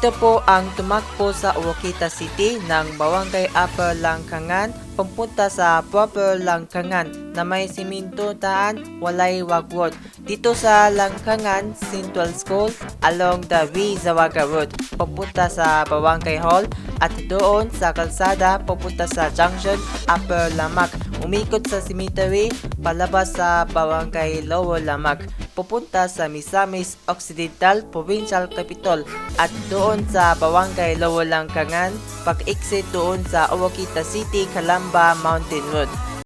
Ito po ang tumakbo sa Owakita City ng Barangay Upper Langkangan papunta sa Proper Langkangan na may siminto daan walay wagwod. Dito sa Langkangan Central School along the V. Zawaga Road papunta sa Barangay Hall at doon sa kalsada papunta sa Junction Upper Lamag. Umikot sa cemetery palabas sa Barangay Lower Lamag pupunta sa Misamis Occidental Provincial Capital at doon sa Barangay Lower Langkangan pag-exit doon sa Owakita City, Calamba Mountain Road.